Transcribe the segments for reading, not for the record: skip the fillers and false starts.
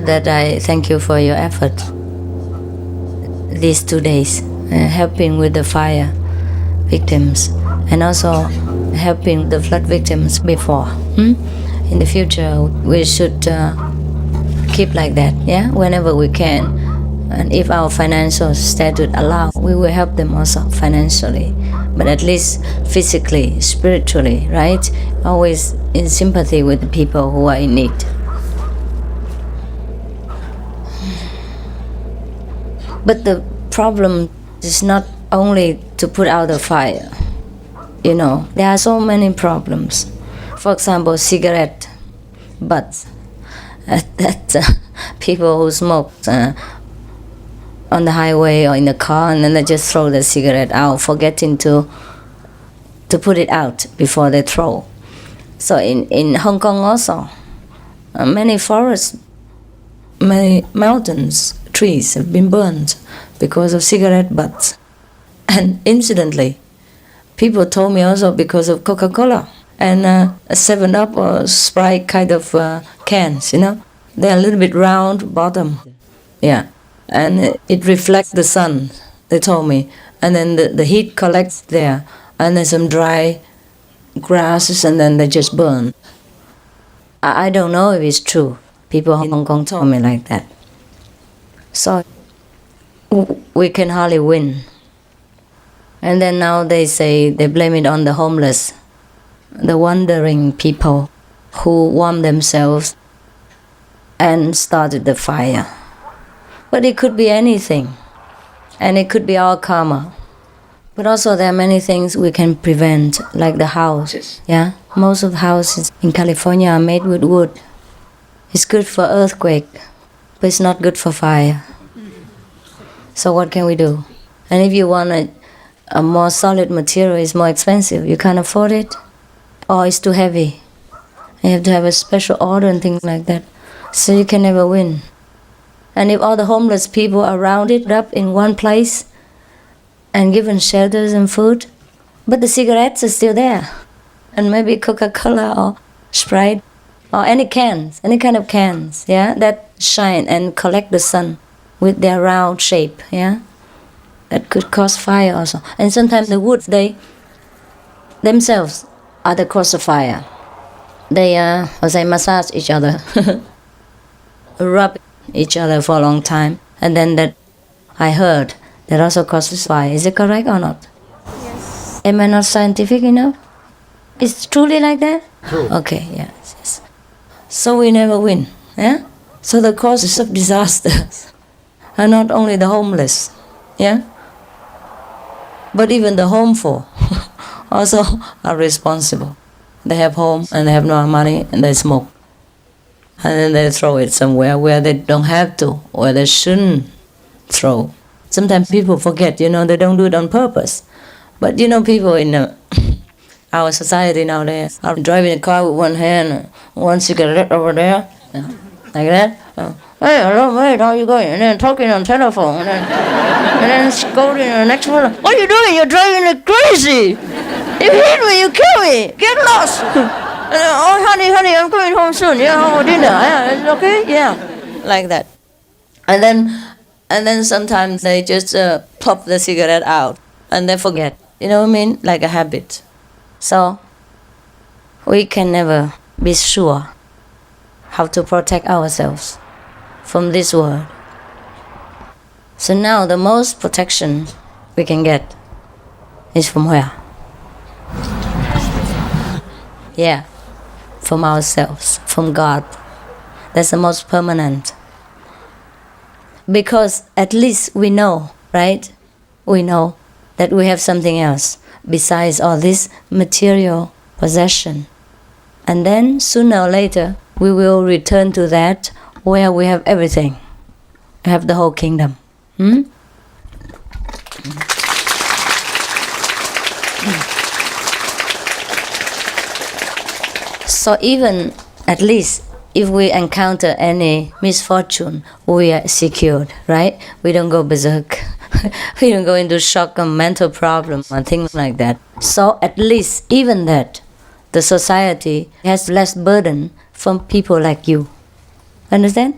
that I thank you for your effort these 2 days, helping with the fire victims and also helping the flood victims before. In the future, we should keep like that, yeah, whenever we can. And if our financial status allow, we will help them also financially, but at least physically, spiritually, right? Always in sympathy with the people who are in need. But the problem is not only to put out the fire. You know, there are so many problems. For example, cigarette butts that people who smoke on the highway or in the car, and then they just throw the cigarette out, forgetting to put it out before they throw. So in Hong Kong also, many forests, many mountains, trees have been burned because of cigarette butts. And incidentally, people told me also because of Coca-Cola and a 7-Up or Sprite kind of cans, you know. They're a little bit round bottom, yeah. And it reflects the sun, they told me. And then the heat collects there. And then some dry grasses and then they just burn. I don't know if it's true. People in Hong Kong told me like that. So we can hardly win. And then now they say they blame it on the homeless, the wandering people who warmed themselves and started the fire. But it could be anything, and it could be our karma. But also there are many things we can prevent, like the house. Yeah, most of the houses in California are made with wood. It's good for earthquake, but it's not good for fire. So what can we do? And if you want a more solid material, it's more expensive. You can't afford it, or it's too heavy. You have to have a special order and things like that. So you can never win. And if all the homeless people are rounded up in one place and given shelters and food, but the cigarettes are still there, and maybe Coca-Cola or Sprite or any cans, any kind of cans, yeah, that shine and collect the sun with their round shape, yeah, that could cause fire also. And sometimes the wood, they themselves are the cause of fire. They massage each other, rub each other for a long time, and then that I heard that also causes fire. Is it correct or not? Yes. Am I not scientific enough? It's truly like that? True. Okay, yes. So we never win, yeah? So the causes of disasters are not only the homeless, yeah? But even the homeful also are responsible. They have home and they have no money and they smoke. And then they throw it somewhere where they don't have to, or they shouldn't throw. Sometimes people forget, you know, they don't do it on purpose. But you know, people in our society nowadays are driving a car with one hand, one cigarette over there, like that. Hey, hello mate, how you going? And then talking on telephone, and then going to the next one. What are you doing? You're driving like crazy. You hit me, you kill me. Get lost. Oh, honey, I'm coming home soon. Yeah, home for dinner. Yeah, it's okay. Yeah, like that. And then sometimes they just pop the cigarette out and they forget. You know what I mean? Like a habit. So we can never be sure how to protect ourselves from this world. So now the most protection we can get is from where? Yeah. From ourselves, from God. That's the most permanent. Because at least we know, right? We know that we have something else besides all this material possession. And then sooner or later, we will return to that where we have everything. We have the whole kingdom. So even, at least, if we encounter any misfortune, we are secured, right? We don't go berserk. We don't go into shock or mental problem or things like that. So at least, even that, the society has less burden from people like you. Understand?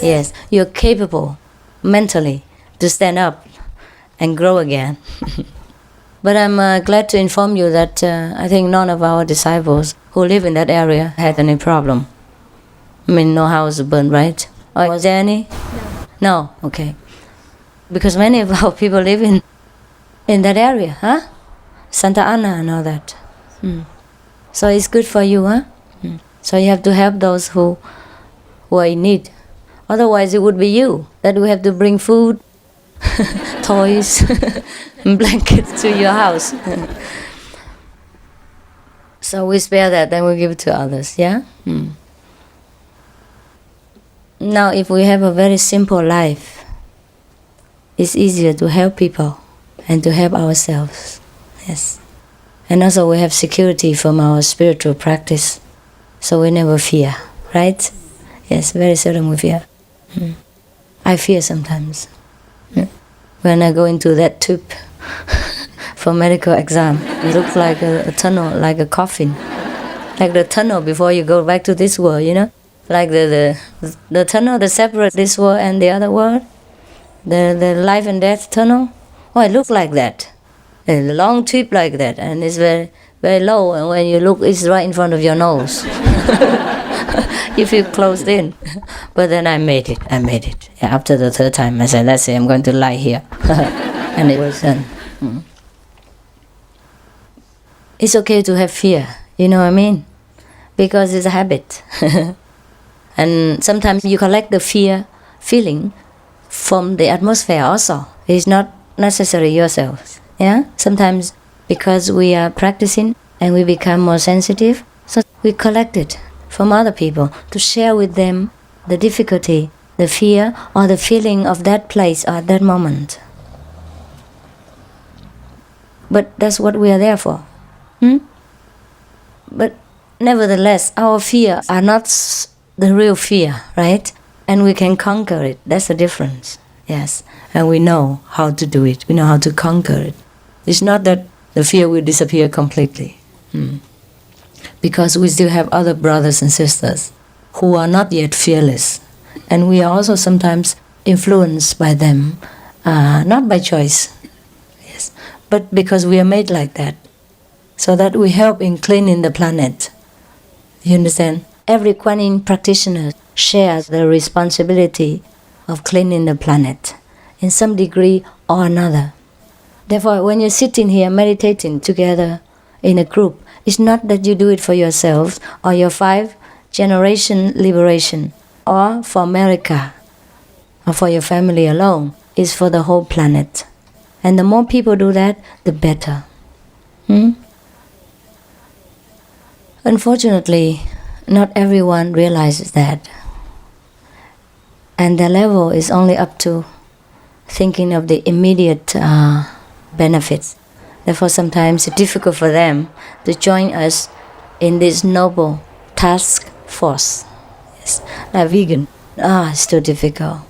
Yes. You're capable mentally to stand up and grow again. But I'm glad to inform you that I think none of our disciples who live in that area had any problem. I mean, no house burned, right? Or was there any? No. Okay. Because many of our people live in that area, huh? Santa Ana and all that. So it's good for you, huh? So you have to help those who are in need. Otherwise, it would be you that we have to bring food, toys, and blankets to your house. So we spare that, then we give it to others, yeah? Now, if we have a very simple life, it's easier to help people and to help ourselves. Yes. And also we have security from our spiritual practice, so we never fear, right? Yes, very seldom we fear. I fear sometimes. When I go into that tube for medical exam, it looks like a tunnel, like a coffin. Like the tunnel before you go back to this world, you know? Like the tunnel that separates this world and the other world. The life and death tunnel. Oh, it looks like that. A long tube like that, and it's very, very low, and when you look, it's right in front of your nose. You feel closed in. But then I made it. Yeah, after the third time, I said, let's say I'm going to lie here. And it was done. It's okay to have fear, you know what I mean? Because it's a habit. And sometimes you collect the fear feeling from the atmosphere also. It's not necessarily yourself. Yeah? Sometimes because we are practicing and we become more sensitive, so we collect it from other people to share with them the difficulty, the fear, or the feeling of that place or that moment. But that's what we are there for. But nevertheless, our fear are not the real fear, right? And we can conquer it. That's the difference. Yes. And we know how to do it. We know how to conquer it. It's not that the fear will disappear completely. Because we still have other brothers and sisters who are not yet fearless. And we are also sometimes influenced by them, not by choice, yes, but because we are made like that, so that we help in cleaning the planet. You understand? Every Kuan Yin practitioner shares the responsibility of cleaning the planet in some degree or another. Therefore, when you're sitting here meditating together in a group, it's not that you do it for yourselves or your 5-generation liberation or for America or for your family alone. It's for the whole planet. And the more people do that, the better. Unfortunately, not everyone realizes that. And their level is only up to thinking of the immediate benefits. Therefore, sometimes it's difficult for them to join us in this noble task force. Yes. Like vegan. It's too difficult.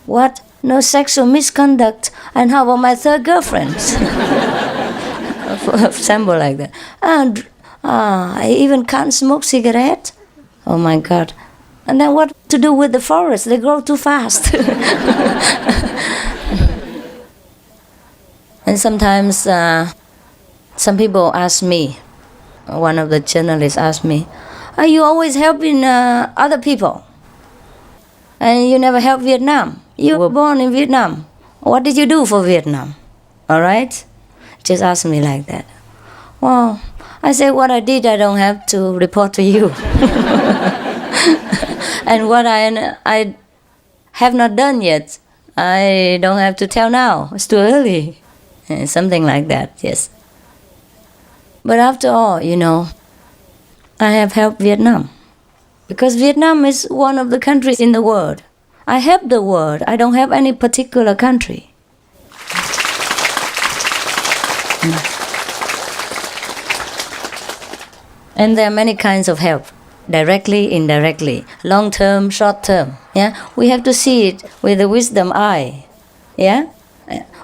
What? No sexual misconduct? And how about my third girlfriend? For example like that. I even can't smoke cigarette. Oh my God. And then what to do with the forest? They grow too fast. And sometimes some people ask me, one of the journalists asked me, are you always helping other people? And you never help Vietnam. You were born in Vietnam. What did you do for Vietnam? All right? Just ask me like that. Well, I said what I did I don't have to report to you. And what I have not done yet, I don't have to tell now. It's too early. Something like that, yes. But after all, you know, I have helped Vietnam. Because Vietnam is one of the countries in the world. I help the world. I don't help any particular country. And there are many kinds of help. Directly, indirectly, long term, short term. Yeah, we have to see it with the wisdom eye. Yeah,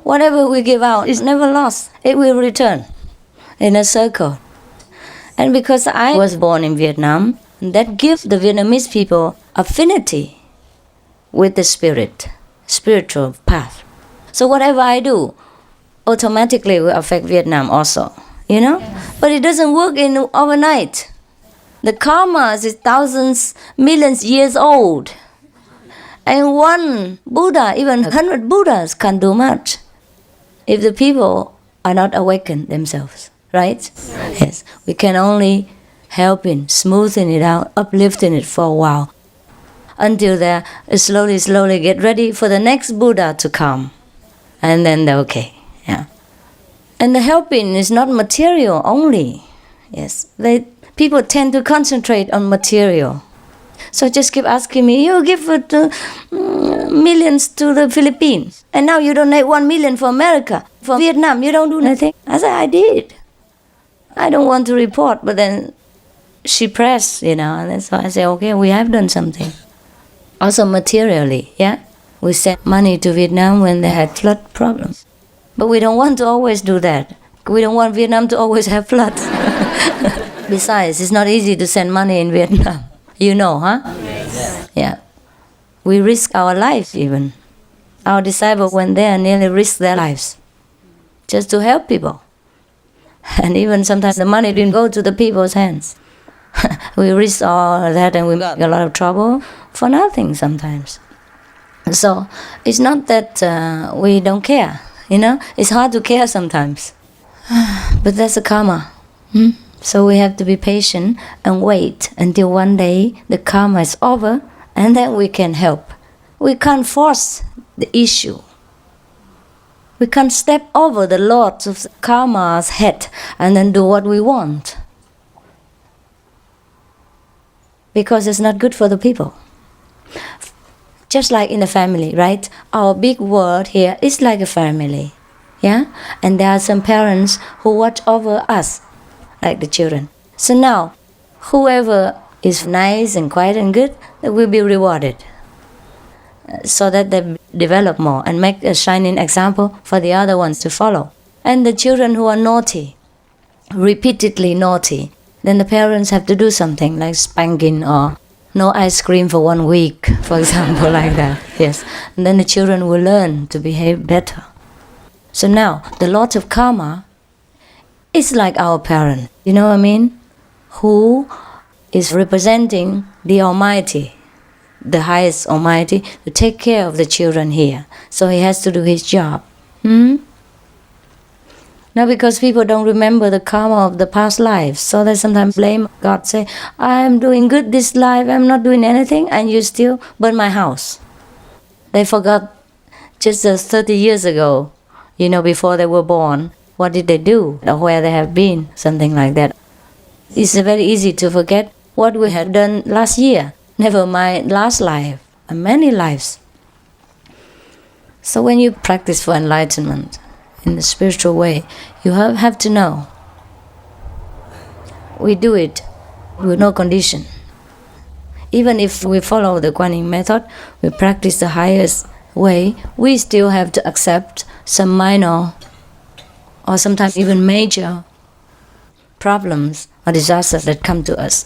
whatever we give out is never lost. It will return in a circle. And because I was born in Vietnam, that gives the Vietnamese people affinity with the spiritual path. So whatever I do, automatically will affect Vietnam also, you know? But it doesn't work in overnight. The karma is thousands, millions years old. And one Buddha, even 100 Buddhas can't do much if the people are not awakened themselves, right? Yes. We can only help in smoothing it out, uplifting it for a while, until they slowly get ready for the next Buddha to come. And then they're okay. Yeah. And the helping is not material only. Yes. People tend to concentrate on material. So just keep asking me, you give millions to the Philippines, and now you donate 1 million for America. For Vietnam, you don't do nothing. I said, I did. I don't want to report, but then she pressed, and so I said, okay, we have done something. Also materially, yeah? We sent money to Vietnam when they had flood problems. But we don't want to always do that. We don't want Vietnam to always have floods. Besides, it's not easy to send money in Vietnam. You know, huh? Yeah. We risk our lives even. Our disciples, when there, nearly risk their lives just to help people. And even sometimes the money didn't go to the people's hands. We risk all that and we got a lot of trouble for nothing sometimes. So it's not that we don't care, It's hard to care sometimes. But that's the karma. So we have to be patient and wait until one day the karma is over, and then we can help. We can't force the issue. We can't step over the lords of karma's head and then do what we want, because it's not good for the people. Just like in a family, right? Our big world here is like a family, yeah? And there are some parents who watch over us, like the children. So now, whoever is nice and quiet and good, they will be rewarded, so that they develop more and make a shining example for the other ones to follow. And the children who are naughty, repeatedly naughty, then the parents have to do something like spanking or no ice cream for 1 week, for example, like that. Yes. And then the children will learn to behave better. So now, the Lord of Karma is like our parent, you know what I mean? Who is representing the Almighty, the highest Almighty, to take care of the children here. So he has to do his job. Now, because people don't remember the karma of the past lives, so they sometimes blame God, say, I am doing good this life, I'm not doing anything, and you still burn my house. They forgot just 30 years ago, before they were born, what did they do, or where they have been, something like that. It's very easy to forget what we had done last year, never mind last life, and many lives. So when you practice for enlightenment in the spiritual way, you have to know. We do it with no condition. Even if we follow the Kuan Yin method, we practice the highest way, we still have to accept some minor or sometimes even major problems or disasters that come to us.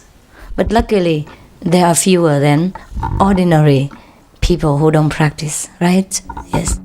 But luckily, there are fewer than ordinary people who don't practice, right? Yes.